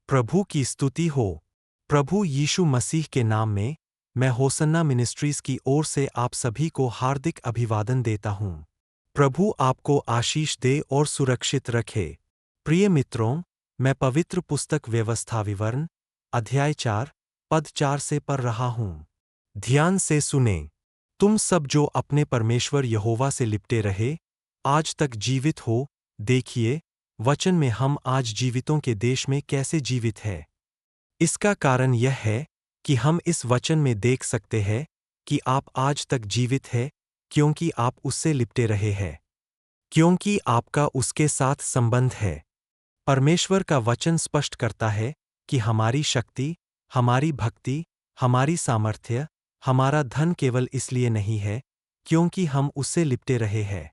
प्रभु की स्तुति हो। प्रभु यीशु मसीह के नाम में मैं होसन्ना मिनिस्ट्रीज की ओर से आप सभी को हार्दिक अभिवादन देता हूँ। प्रभु आपको आशीष दे और सुरक्षित रखे। प्रिय मित्रों, मैं पवित्र पुस्तक व्यवस्था विवरण अध्याय 4 पद 4 से पढ़ रहा हूँ। ध्यान से सुने। तुम सब जो अपने परमेश्वर यहोवा से लिपटे रहे, आज तक जीवित हो, देखिए, वचन में हम आज जीवितों के देश में कैसे जीवित हैं। इसका कारण यह है कि हम इस वचन में देख सकते हैं कि आप आज तक जीवित हैं क्योंकि आप उससे लिपटे रहे हैं, क्योंकि आपका उसके साथ संबंध है। परमेश्वर का वचन स्पष्ट करता है कि हमारी शक्ति, हमारी भक्ति, हमारी सामर्थ्य, हमारा धन केवल इसलिए नहीं है क्योंकि हम उससे लिपटे रहे हैं,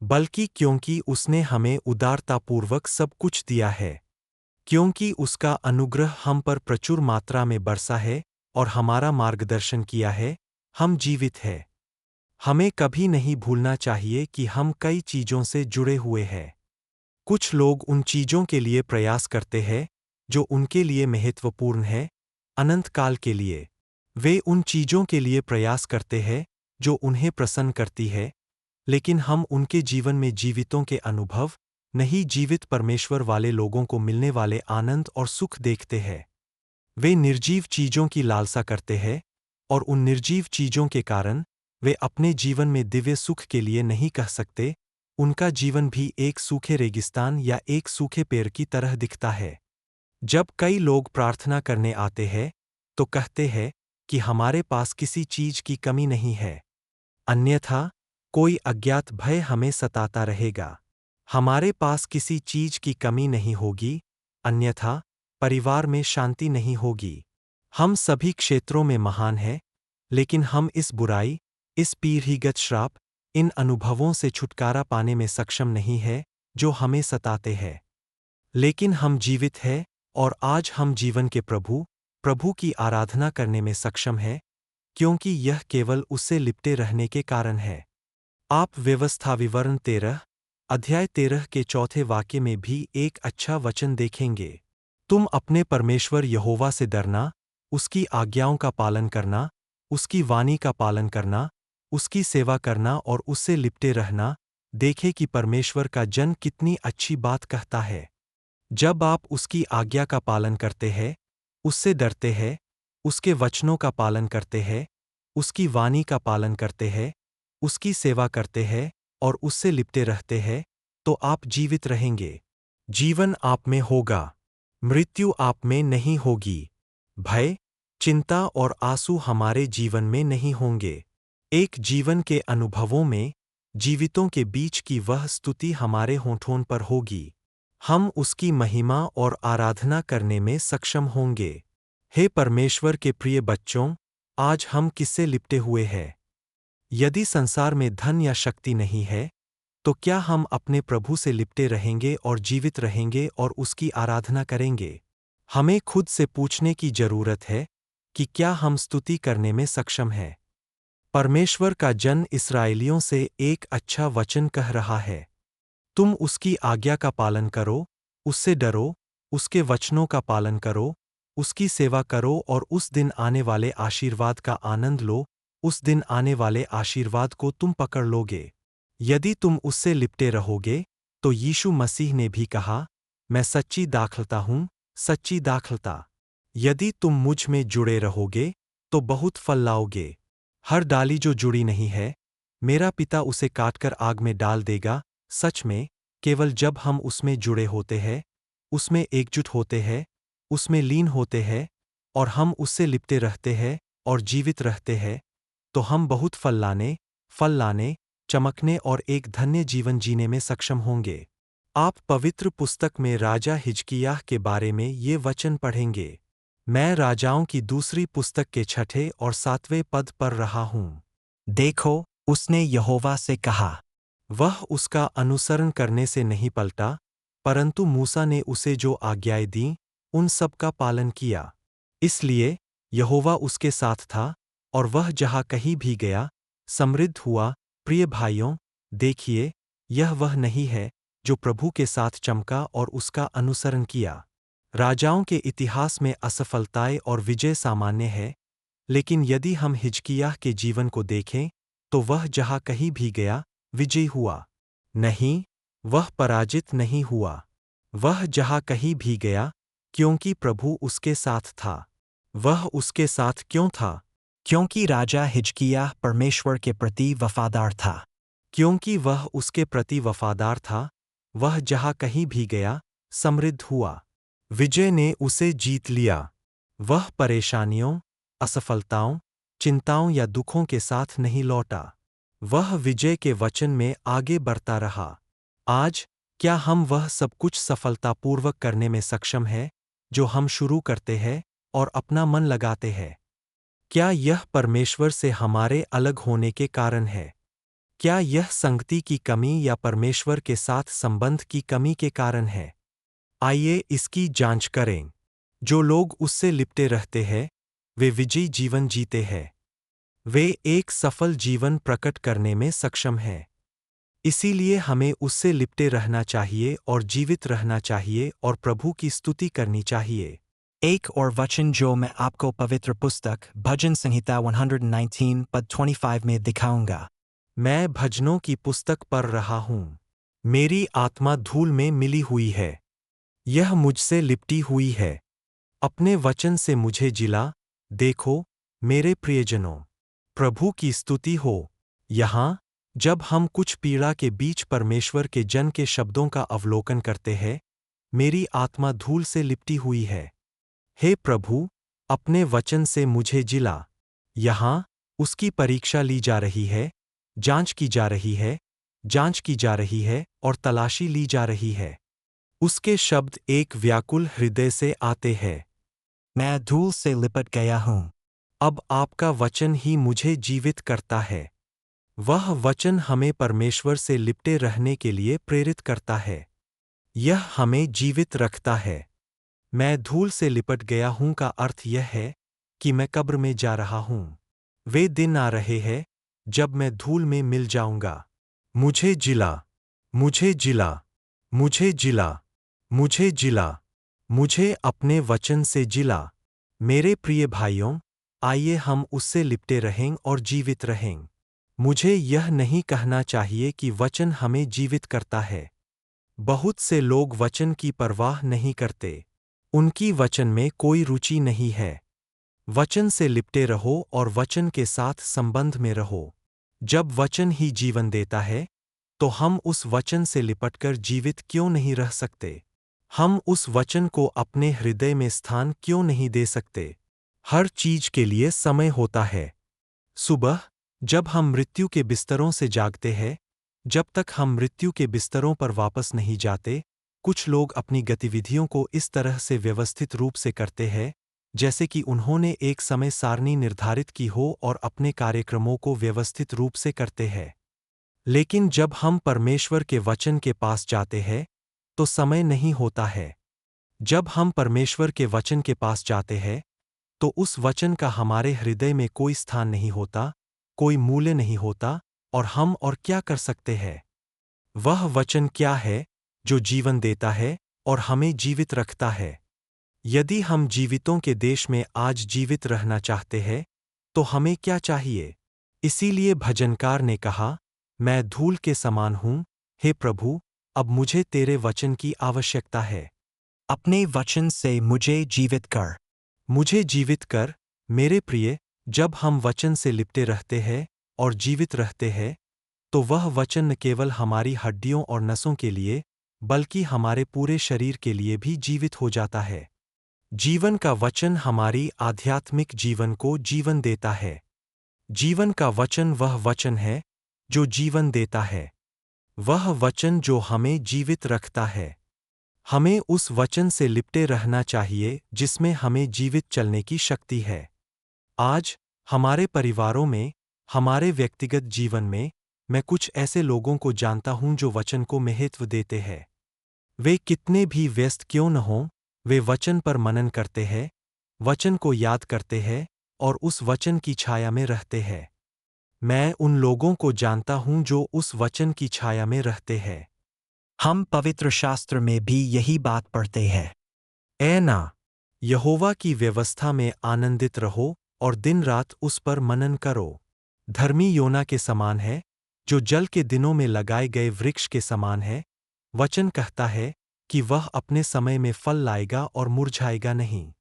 बल्कि क्योंकि उसने हमें उदारतापूर्वक सब कुछ दिया है। क्योंकि उसका अनुग्रह हम पर प्रचुर मात्रा में बरसा है और हमारा मार्गदर्शन किया है, हम जीवित हैं। हमें कभी नहीं भूलना चाहिए कि हम कई चीजों से जुड़े हुए हैं। कुछ लोग उन चीजों के लिए प्रयास करते हैं जो उनके लिए महत्वपूर्ण है, अनंत काल के लिए। वे उन चीजों के लिए प्रयास करते हैं जो उन्हें प्रसन्न करती है, लेकिन हम उनके जीवन में जीवितों के अनुभव, नहीं जीवित परमेश्वर वाले लोगों को मिलने वाले आनंद और सुख देखते हैं। वे निर्जीव चीजों की लालसा करते हैं और उन निर्जीव चीजों के कारण वे अपने जीवन में दिव्य सुख के लिए नहीं कह सकते। उनका जीवन भी एक सूखे रेगिस्तान या एक सूखे पेड़ की तरह दिखता है। जब कई लोग प्रार्थना करने आते हैं तो कहते हैं कि हमारे पास किसी चीज की कमी नहीं है, अन्यथा कोई अज्ञात भय हमें सताता रहेगा। हमारे पास किसी चीज की कमी नहीं होगी, अन्यथा परिवार में शांति नहीं होगी। हम सभी क्षेत्रों में महान हैं, लेकिन हम इस बुराई, इस पीढ़ीगत श्राप, इन अनुभवों से छुटकारा पाने में सक्षम नहीं है जो हमें सताते हैं। लेकिन हम जीवित हैं और आज हम जीवन के प्रभु की आराधना करने में सक्षम हैं, क्योंकि यह केवल उससे लिपटे रहने के कारण है। आप व्यवस्था विवरण 13 अध्याय 13 के चौथे वाक्य में भी एक अच्छा वचन देखेंगे। तुम अपने परमेश्वर यहोवा से डरना, उसकी आज्ञाओं का पालन करना, उसकी वाणी का पालन करना, उसकी सेवा करना और उससे लिपटे रहना। देखे कि परमेश्वर का जन कितनी अच्छी बात कहता है। जब आप उसकी आज्ञा का पालन करते हैं, उससे डरते हैं, उसके वचनों का पालन करते हैं, उसकी वाणी का पालन करते हैं, उसकी सेवा करते हैं और उससे लिपटे रहते हैं, तो आप जीवित रहेंगे। जीवन आप में होगा, मृत्यु आप में नहीं होगी। भय, चिंता और आंसू हमारे जीवन में नहीं होंगे। एक जीवन के अनुभवों में जीवितों के बीच की वह स्तुति हमारे होठों पर होगी। हम उसकी महिमा और आराधना करने में सक्षम होंगे। हे परमेश्वर के प्रिय बच्चों, आज हम किससे लिपटे हुए हैं? यदि संसार में धन या शक्ति नहीं है, तो क्या हम अपने प्रभु से लिपटे रहेंगे और जीवित रहेंगे और उसकी आराधना करेंगे? हमें खुद से पूछने की जरूरत है कि क्या हम स्तुति करने में सक्षम हैं? परमेश्वर का जन इस्राएलियों से एक अच्छा वचन कह रहा है। तुम उसकी आज्ञा का पालन करो, उससे डरो, उसके वचनों का पालन करो, उसकी सेवा करो और उस दिन आने वाले आशीर्वाद का आनंद लो। उस दिन आने वाले आशीर्वाद को तुम पकड़ लोगे यदि तुम उससे लिपटे रहोगे। तो यीशु मसीह ने भी कहा, मैं सच्ची दाखलता हूँ, सच्ची दाखलता। यदि तुम मुझ में जुड़े रहोगे तो बहुत फल लाओगे। हर डाली जो जुड़ी नहीं है, मेरा पिता उसे काटकर आग में डाल देगा। सच में, केवल जब हम उसमें जुड़े होते हैं, उसमें एकजुट होते हैं, उसमें लीन होते हैं और हम उससे लिपटे रहते हैं और जीवित रहते हैं, तो हम बहुत फल लाने, चमकने और एक धन्य जीवन जीने में सक्षम होंगे। आप पवित्र पुस्तक में राजा हिजकिय्याह के बारे में ये वचन पढ़ेंगे। मैं राजाओं की दूसरी पुस्तक के 6 और 7वें पद पढ़ रहा हूँ। देखो, उसने यहोवा से कहा। वह उसका अनुसरण करने से नहीं पलटा, परंतु मूसा ने उसे जो आज्ञाएं दीं, उन सब का पालन किया। इसलिए यहोवा उसके साथ था और वह जहाँ कहीं भी गया, समृद्ध हुआ। प्रिय भाइयों, देखिए, यह वह नहीं है जो प्रभु के साथ चमका और उसका अनुसरण किया। राजाओं के इतिहास में असफलताएं और विजय सामान्य है, लेकिन यदि हम हिजकिय्याह के जीवन को देखें, तो वह जहाँ कहीं भी गया, विजयी हुआ। नहीं, वह पराजित नहीं हुआ। वह जहाँ कहीं भी गया, क्योंकि प्रभु उसके साथ था। वह उसके साथ क्यों था? क्योंकि राजा हिजकिय्याह परमेश्वर के प्रति वफादार था। क्योंकि वह उसके प्रति वफादार था, वह जहाँ कहीं भी गया, समृद्ध हुआ। विजय ने उसे जीत लिया। वह परेशानियों, असफलताओं, चिंताओं या दुखों के साथ नहीं लौटा। वह विजय के वचन में आगे बढ़ता रहा। आज, क्या हम वह सब कुछ सफलतापूर्वक करने में सक्षम हैं, जो हम शुरू करते हैं और अपना मन लगाते हैं? क्या यह परमेश्वर से हमारे अलग होने के कारण है? क्या यह संगति की कमी या परमेश्वर के साथ संबंध की कमी के कारण है? आइए इसकी जांच करें। जो लोग उससे लिपटे रहते हैं, वे विजयी जीवन जीते हैं। वे एक सफल जीवन प्रकट करने में सक्षम हैं। इसीलिए हमें उससे लिपटे रहना चाहिए और जीवित रहना चाहिए और प्रभु की स्तुति करनी चाहिए। एक और वचन जो मैं आपको पवित्र पुस्तक भजन संहिता 119 पद 25 में दिखाऊंगा। मैं भजनों की पुस्तक पढ़ रहा हूँ। मेरी आत्मा धूल में मिली हुई है। यह मुझसे लिपटी हुई है। अपने वचन से मुझे जिला, देखो, मेरे प्रियजनों। प्रभु की स्तुति हो। यहाँ, जब हम कुछ पीड़ा के बीच परमेश्वर के जन के शब्दों का अवलोकन करते हैं, मेरी आत्मा धूल से लिपटी हुई है। हे प्रभु, अपने वचन से मुझे जिला। यहाँ, उसकी परीक्षा ली जा रही है, जांच की जा रही है, जांच की जा रही है और तलाशी ली जा रही है। उसके शब्द एक व्याकुल हृदय से आते हैं। मैं धूल से लिपट गया हूँ। अब आपका वचन ही मुझे जीवित करता है। वह वचन हमें परमेश्वर से लिपटे रहने के लिए प्रेरित करता है। यह हमें जीवित रखता है। मैं धूल से लिपट गया हूँ का अर्थ यह है कि मैं कब्र में जा रहा हूँ। वे दिन आ रहे हैं जब मैं धूल में मिल जाऊंगा। मुझे जिला, मुझे जिला, मुझे जिला, मुझे जिला, मुझे अपने वचन से जिला। मेरे प्रिय भाइयों, आइए हम उससे लिपटे रहें और जीवित रहें। मुझे यह नहीं कहना चाहिए कि वचन हमें जीवित करता है। बहुत से लोग वचन की परवाह नहीं करते। उनकी वचन में कोई रुचि नहीं है। वचन से लिपटे रहो और वचन के साथ संबंध में रहो। जब वचन ही जीवन देता है, तो हम उस वचन से लिपटकर जीवित क्यों नहीं रह सकते? हम उस वचन को अपने हृदय में स्थान क्यों नहीं दे सकते? हर चीज के लिए समय होता है। सुबह, जब हम मृत्यु के बिस्तरों से जागते हैं, जब तक हम मृत्यु के बिस्तरों पर वापस नहीं जाते, कुछ लोग अपनी गतिविधियों को इस तरह से व्यवस्थित रूप से करते हैं, जैसे कि उन्होंने एक समय सारणी निर्धारित की हो और अपने कार्यक्रमों को व्यवस्थित रूप से करते हैं। लेकिन जब हम परमेश्वर के वचन के पास जाते हैं, तो समय नहीं होता है। जब हम परमेश्वर के वचन के पास जाते हैं, तो उस वचन का हमारे हृदय में कोई स्थान नहीं होता, कोई मूल्य नहीं होता, और हम और क्या कर सकते हैं? वह वचन क्या है जो जीवन देता है और हमें जीवित रखता है? यदि हम जीवितों के देश में आज जीवित रहना चाहते हैं, तो हमें क्या चाहिए? इसीलिए भजनकार ने कहा, मैं धूल के समान हूँ, हे प्रभु, अब मुझे तेरे वचन की आवश्यकता है। अपने वचन से मुझे जीवित कर। मुझे जीवित कर, मेरे प्रिय। जब हम वचन से लिपटे रहते हैं और जीवित रहते हैं, तो वह वचन न केवल हमारी हड्डियों और नसों के लिए, बल्कि हमारे पूरे शरीर के लिए भी जीवित हो जाता है। जीवन का वचन हमारी आध्यात्मिक जीवन को जीवन देता है। जीवन का वचन वह वचन है जो जीवन देता है। वह वचन जो हमें जीवित रखता है। हमें उस वचन से लिपटे रहना चाहिए जिसमें हमें जीवित चलने की शक्ति है। आज, हमारे परिवारों में, हमारे व्यक्तिगत जीवन में, मैं कुछ ऐसे लोगों को जानता हूं जो वचन को महत्व देते हैं। वे कितने भी व्यस्त क्यों न हों, वे वचन पर मनन करते हैं, वचन को याद करते हैं और उस वचन की छाया में रहते हैं। मैं उन लोगों को जानता हूं जो उस वचन की छाया में रहते हैं। हम पवित्र शास्त्र में भी यही बात पढ़ते हैं। ऐ ना, यहोवा की व्यवस्था में आनंदित रहो और दिन रात उस पर मनन करो। धर्मी योना के समान है, जो जल के दिनों में लगाए गए वृक्ष के समान है। वचन कहता है कि वह अपने समय में फल लाएगा और मुरझाएगा नहीं।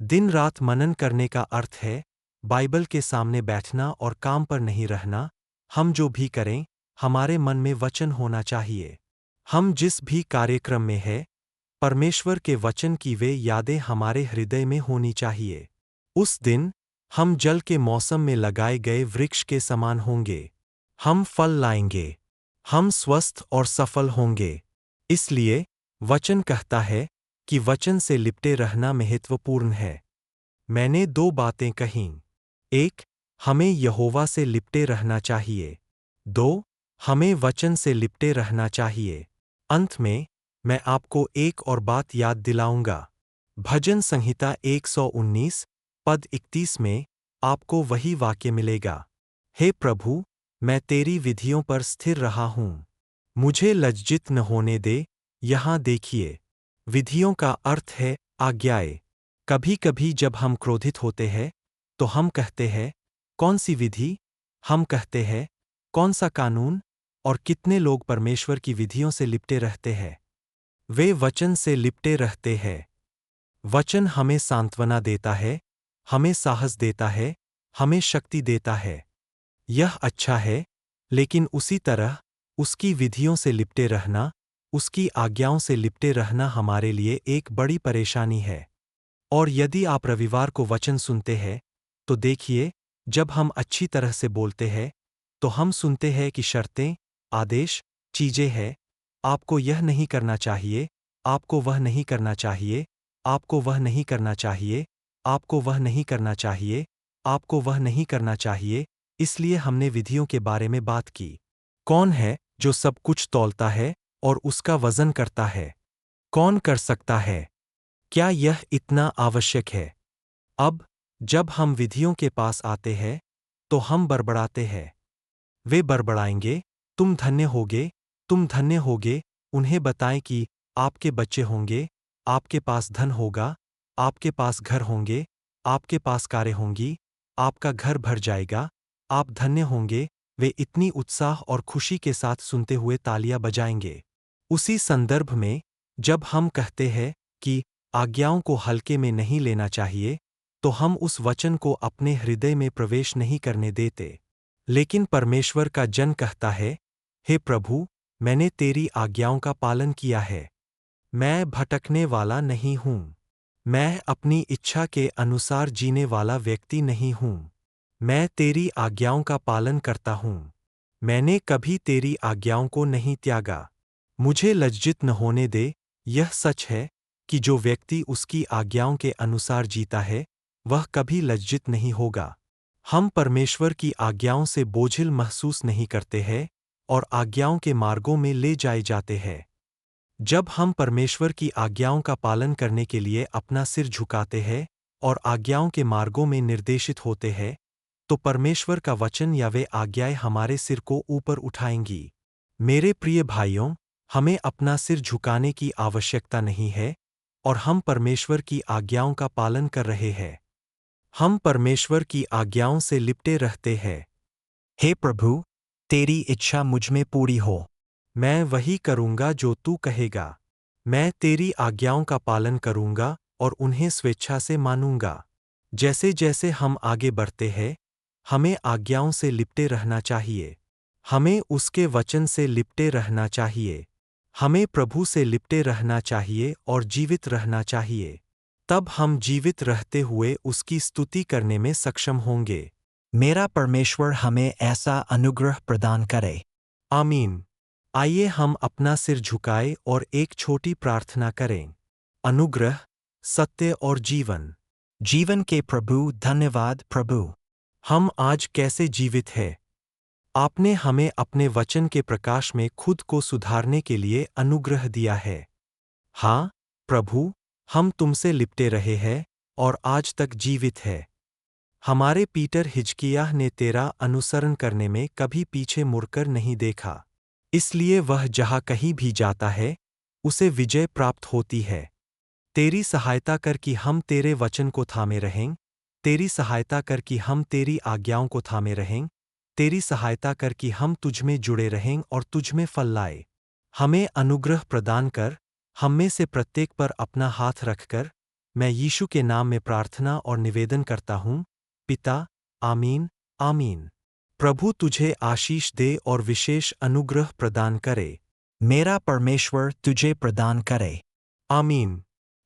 दिन रात मनन करने का अर्थ है बाइबल के सामने बैठना और काम पर नहीं रहना। हम जो भी करें, हमारे मन में वचन होना चाहिए। हम जिस भी कार्यक्रम में हैं, परमेश्वर के वचन की वे यादें हमारे हृदय में होनी चाहिए। उस दिन हम जल के मौसम में लगाए गए वृक्ष के समान होंगे। हम फल लाएंगे। हम स्वस्थ और सफल होंगे। इसलिए वचन कहता है कि वचन से लिपटे रहना महत्वपूर्ण है। मैंने दो बातें कहीं। एक, हमें यहोवा से लिपटे रहना चाहिए। दो, हमें वचन से लिपटे रहना चाहिए। अंत में मैं आपको एक और बात याद दिलाऊंगा। भजन संहिता 119 पद 31 में आपको वही वाक्य मिलेगा। हे प्रभु, मैं तेरी विधियों पर स्थिर रहा हूँ। मुझे लज्जित न होने दे। यहाँ देखिए, विधियों का अर्थ है आज्ञाएं। कभी कभी जब हम क्रोधित होते हैं, तो हम कहते हैं, कौन सी विधि? हम कहते हैं, कौन सा कानून? और कितने लोग परमेश्वर की विधियों से लिपटे रहते हैं? वे वचन से लिपटे रहते हैं। वचन हमें सांत्वना देता है, हमें साहस देता है, हमें शक्ति देता है। यह अच्छा है, लेकिन उसी तरह उसकी विधियों से लिपटे रहना, उसकी आज्ञाओं से लिपटे रहना हमारे लिए एक बड़ी परेशानी है। और यदि आप रविवार को वचन सुनते हैं, तो देखिए, जब हम अच्छी तरह से बोलते हैं, तो हम सुनते हैं कि शर्तें, आदेश, चीजें हैं। आपको यह नहीं करना चाहिए, आपको वह नहीं करना चाहिए, आपको वह नहीं करना चाहिए, आपको वह नहीं करना चाहिए, आपको वह नहीं करना चाहिए। इसलिए हमने विधियों के बारे में बात की। कौन है जो सब कुछ तौलता है और उसका वजन करता है? कौन कर सकता है? क्या यह इतना आवश्यक है? अब जब हम विधियों के पास आते हैं, तो हम बड़बड़ाते हैं। वे बड़बड़ाएंगे, तुम धन्य होगे, तुम धन्य होगे। उन्हें बताएं कि आपके बच्चे होंगे, आपके पास धन होगा, आपके पास घर होंगे, आपके पास कारें होंगी, आपका घर भर जाएगा, आप धन्य होंगे। वे इतनी उत्साह और खुशी के साथ सुनते हुए तालियां बजाएंगे। उसी संदर्भ में जब हम कहते हैं कि आज्ञाओं को हल्के में नहीं लेना चाहिए, तो हम उस वचन को अपने हृदय में प्रवेश नहीं करने देते। लेकिन परमेश्वर का जन कहता है, हे प्रभु, मैंने तेरी आज्ञाओं का पालन किया है। मैं भटकने वाला नहीं हूँ। मैं अपनी इच्छा के अनुसार जीने वाला व्यक्ति नहीं हूँ। मैं तेरी आज्ञाओं का पालन करता हूँ। मैंने कभी तेरी आज्ञाओं को नहीं त्यागा। मुझे लज्जित न होने दे। यह सच है कि जो व्यक्ति उसकी आज्ञाओं के अनुसार जीता है, वह कभी लज्जित नहीं होगा। हम परमेश्वर की आज्ञाओं से बोझिल महसूस नहीं करते हैं और आज्ञाओं के मार्गों में ले जाए जाते हैं। जब हम परमेश्वर की आज्ञाओं का पालन करने के लिए अपना सिर झुकाते हैं और आज्ञाओं के मार्गों में निर्देशित होते हैं, तो परमेश्वर का वचन या वे आज्ञाएं हमारे सिर को ऊपर उठाएंगी। मेरे प्रिय भाइयों, हमें अपना सिर झुकाने की आवश्यकता नहीं है और हम परमेश्वर की आज्ञाओं का पालन कर रहे हैं। हम परमेश्वर की आज्ञाओं से लिपटे रहते हैं। हे प्रभु, तेरी इच्छा मुझ में पूरी हो। मैं वही करूँगा जो तू कहेगा। मैं तेरी आज्ञाओं का पालन करूँगा और उन्हें स्वेच्छा से मानूंगा। जैसे जैसे हम आगे बढ़ते हैं, हमें आज्ञाओं से लिपटे रहना चाहिए। हमें उसके वचन से लिपटे रहना चाहिए। हमें प्रभु से लिपटे रहना चाहिए और जीवित रहना चाहिए। तब हम जीवित रहते हुए उसकी स्तुति करने में सक्षम होंगे। मेरा परमेश्वर हमें ऐसा अनुग्रह प्रदान करे। आमीन। आइए हम अपना सिर झुकाएं और एक छोटी प्रार्थना करें। अनुग्रह, सत्य और जीवन। जीवन के प्रभु, धन्यवाद प्रभु। हम आज कैसे जीवित हैं? आपने हमें अपने वचन के प्रकाश में खुद को सुधारने के लिए अनुग्रह दिया है। हाँ, प्रभु, हम तुमसे लिपटे रहे हैं और आज तक जीवित है। हमारे पीटर हिजकिय्याह ने तेरा अनुसरण करने में कभी पीछे मुड़कर नहीं देखा। इसलिए वह जहाँ कहीं भी जाता है, उसे विजय प्राप्त होती है। तेरी सहायता कर कि हम तेरे वचन को थामे रहें, तेरी सहायता कर कि हम तेरी आज्ञाओं को थामे रहें, तेरी सहायता कर कि हम तुझ में जुड़े रहें और तुझ में फल लाए। हमें अनुग्रह प्रदान कर, हम में से प्रत्येक पर अपना हाथ रखकर, मैं यीशु के नाम में प्रार्थना और निवेदन करता हूँ, पिता, आमीन, आमीन। प्रभु तुझे आशीष दे और विशेष अनुग्रह प्रदान करे। मेरा परमेश्वर तुझे प्रदान करे। आमीन।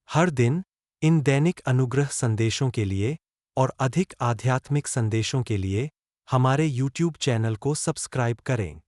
हर दिन इन दैनिक अनुग्रह संदेशों के लिए और अधिक आध्यात्मिक संदेशों के लिए हमारे YouTube चैनल को सब्सक्राइब करें।